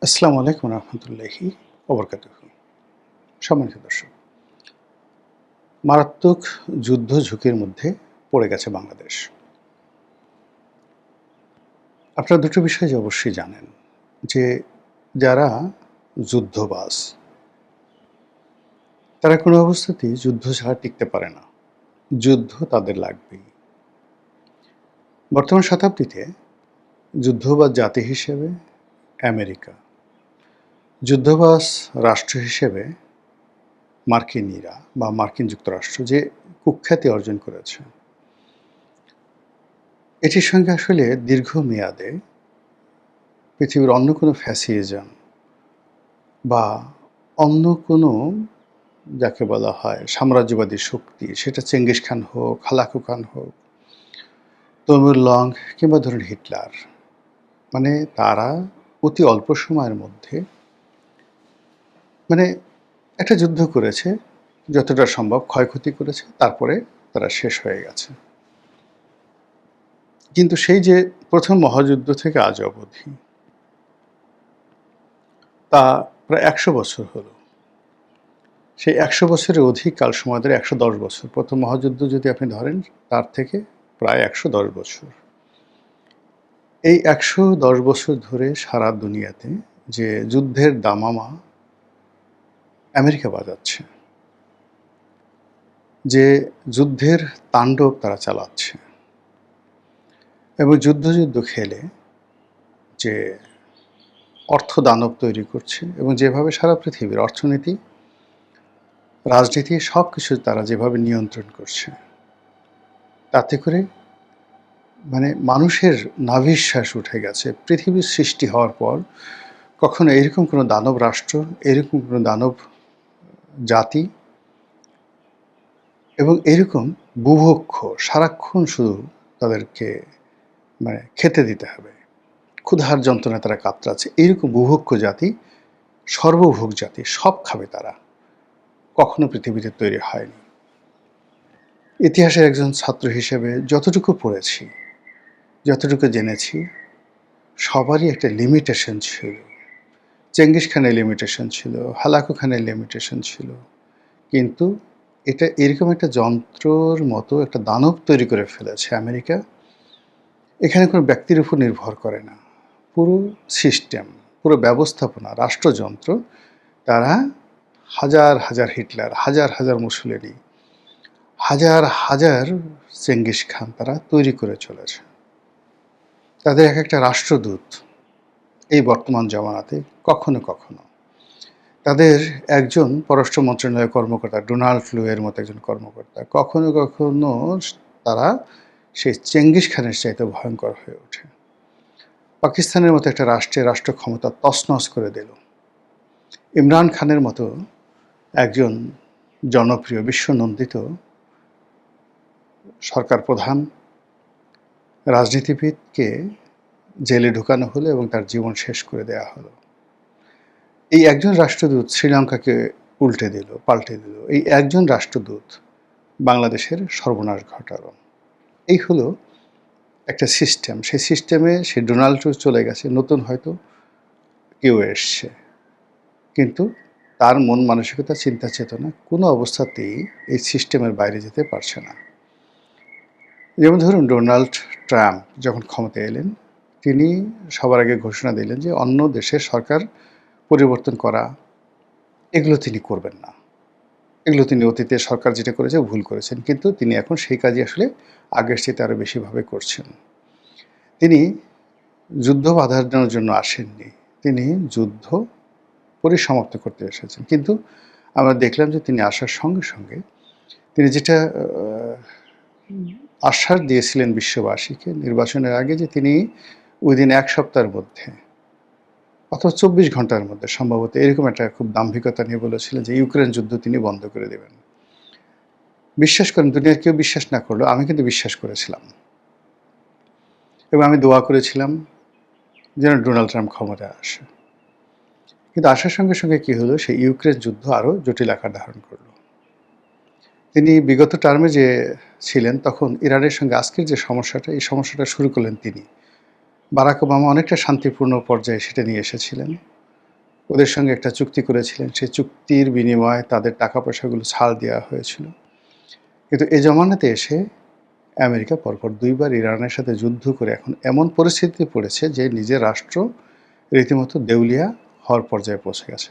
আসসালামু আলাইকুম রহমতুল্লাহি ওবরকাতুহু। সম্মানিত দর্শক, মারাত্মক যুদ্ধ ঝুঁকির মধ্যে পড়ে গেছে বাংলাদেশ। আপনারা দুটো বিষয় যে অবশ্যই জানেন যে যারা যুদ্ধবাজ তারা কোনো অবস্থাতেই যুদ্ধ ছাড়া টিকতে পারে না। যুদ্ধ তাদের লাগবেই। বর্তমান শতাব্দীতে যুদ্ধবাজ জাতি হিসেবে আমেরিকা, যুদ্ধবাজ রাষ্ট্র হিসেবে মার্কিনীরা বা মার্কিন যুক্তরাষ্ট্র যে কুখ্যাতি অর্জন করেছে, এটির সঙ্গে আসলে দীর্ঘমেয়াদে পৃথিবীর অন্য কোনো ফ্যাসিজম বা অন্য কোনো যাকে বলা হয় সাম্রাজ্যবাদী শক্তি, সেটা চেঙ্গিস খান হোক, হালাকু খান হোক, তৈমুর লং কিংবা ধরুন হিটলার, মানে তারা অতি অল্প সময়ের মধ্যে মানে একটা যুদ্ধ করেছে, যতটা সম্ভব ক্ষয়ক্ষতি করেছে, তারপরে তারা শেষ হয়ে গেছে। কিন্তু সেই যে প্রথম মহাযুদ্ধ থেকে আজ অবধি তা প্রায় ১০০ বছর হলো। সেই ১০০ বছরের অধিক কাল সময় ধরে ১১০ বছর। প্রথম মহাযুদ্ধ যদি আপনি ধরেন, তার থেকে প্রায় ১১০ বছর। এই ১১০ বছর ধরে সারা দুনিয়াতে যে যুদ্ধের দামামা আমেরিকা বাজাচ্ছে, যে যুদ্ধের তাণ্ডব তারা চালাচ্ছে এবং যুদ্ধ খেলে যে অর্থদানব তৈরি করছে এবং যেভাবে সারা পৃথিবীর অর্থনীতি, রাজনীতি সবকিছু তারা যেভাবে নিয়ন্ত্রণ করছে, তাতে করে মানুষের নাভিশ্বাস উঠে গেছে। পৃথিবীর সৃষ্টি হওয়ার পর কখনো এরকম কোনো দানব রাষ্ট্র, এরকম কোনো দানব জাতি এবং এরকম বুভুক্ষ, সারাক্ষণ শুধু তাদেরকে খেতে দিতে হবে, ক্ষুধার যন্ত্রণায় তারা কাতরাচ্ছে, এরকম বুভুক্ষ জাতি, সর্বভোগ জাতি, সব খাবে তারা, কখনো পৃথিবীতে তৈরি হয়নি। ইতিহাসের একজন ছাত্র হিসেবে যতটুকু পড়েছি, যতটুকু জেনেছি, সবারই একটা লিমিটেশন ছিল। চেঙ্গিস খানের লিমিটেশন ছিল, হালাকু খানের লিমিটেশন ছিল, কিন্তু এটা এরকম একটা যন্ত্রর মতো একটা দানব তৈরি করে ফেলেছে আমেরিকা। এখানে কোনো ব্যক্তির উপর নির্ভর করে না, পুরো সিস্টেম, পুরো ব্যবস্থাপনা, রাষ্ট্রযন্ত্র তারা হাজার হাজার হিটলার, হাজার হাজার মুসোলিনি, হাজার হাজার চেঙ্গিস খান তারা তৈরি করে চলেছে। তাদের এক একটা রাষ্ট্রদূত এই বর্তমান জমানাতে কখনো কখনো তাদের একজন পররাষ্ট্র মন্ত্রণালয়ের কর্মকর্তা, ডোনাল্ড লু এর মতো একজন কর্মকর্তা, কখনো কখনো তারা সেই চেঙ্গিস খানের চাইতে ভয়ঙ্কর হয়ে ওঠে। পাকিস্তানের মতো একটা রাষ্ট্র ক্ষমতা তছনছ করে দিল। ইমরান খানের মতো একজন জনপ্রিয়, বিশ্বনন্দিত সরকার প্রধান রাজনীতিবিদকে জেলে ঢুকানো হলো এবং তার জীবন শেষ করে দেওয়া হলো। এই একজন রাষ্ট্রদূত শ্রীলঙ্কাকে পাল্টে দিল। এই একজন রাষ্ট্রদূত বাংলাদেশের সর্বনাশ ঘটালো। এই হলো একটা সিস্টেম। সেই সিস্টেমে সে ডোনাল্ড ট্রাম্প চলে গেছে, নতুন হয়তো কেউ এসছে, কিন্তু তার মন মানসিকতা, চিন্তা চেতনা কোনো অবস্থাতেই এই সিস্টেমের বাইরে যেতে পারছে না। যেমন ধরুন, ডোনাল্ড ট্রাম্প যখন ক্ষমতায় এলেন, তিনি সবার আগে ঘোষণা দিলেন যে অন্য দেশের সরকার পরিবর্তন করা, এগুলো তিনি করবেন না। এগুলো তিনি অতীতে সরকার যেটা করেছে ভুল করেছেন, কিন্তু তিনি এখন সেই কাজই আসলে আগের চেয়ে আরও বেশিভাবে করছেন। তিনি যুদ্ধ বাধানোর জন্য আসেননি, তিনি যুদ্ধ পরিসমাপ্ত করতে এসেছেন। কিন্তু আমরা দেখলাম যে তিনি আসার সঙ্গে সঙ্গে তিনি যেটা আশ্বাস দিয়েছিলেন বিশ্ববাসীকে নির্বাচনের আগে, যে তিনি উইদিন 1 সপ্তাহের মধ্যে অথবা 24 ঘন্টার মধ্যে সম্ভবত এরকম একটা খুব দাম্ভিকতা নিয়ে বলেছিলেন যে ইউক্রেন যুদ্ধ তিনি বন্ধ করে দেবেন। বিশ্বাস করেন, দুনিয়ার কেউ বিশ্বাস না করলেও আমি কিন্তু বিশ্বাস করেছিলাম এবং আমি দোয়া করেছিলাম যেন ডোনাল্ড ট্রাম্প ক্ষমতায় আসে। কিন্তু আসার সঙ্গে সঙ্গে কী হলো, সেই ইউক্রেন যুদ্ধ আরও জটিল আকার ধারণ করলো। তিনি বিগত টার্মে যে ছিলেন, তখন ইরানের সঙ্গে আজকের যে সমস্যাটা, এই সমস্যাটা শুরু করলেন তিনি। বারাক ওবামা অনেকটা শান্তিপূর্ণ পর্যায়ে সেটা নিয়ে এসেছিলেন। ওদের সঙ্গে একটা চুক্তি করেছিলেন, সেই চুক্তির বিনিময়ে তাদের টাকা পয়সাগুলো ছাড় দেওয়া হয়েছিল। কিন্তু এ জমানাতে এসে আমেরিকা পরপর ২ বার ইরানের সাথে যুদ্ধ করে এখন এমন পরিস্থিতিতে পড়েছে যে নিজের রাষ্ট্র রীতিমতো দেউলিয়া হওয়ার পর্যায়ে পৌঁছে গেছে।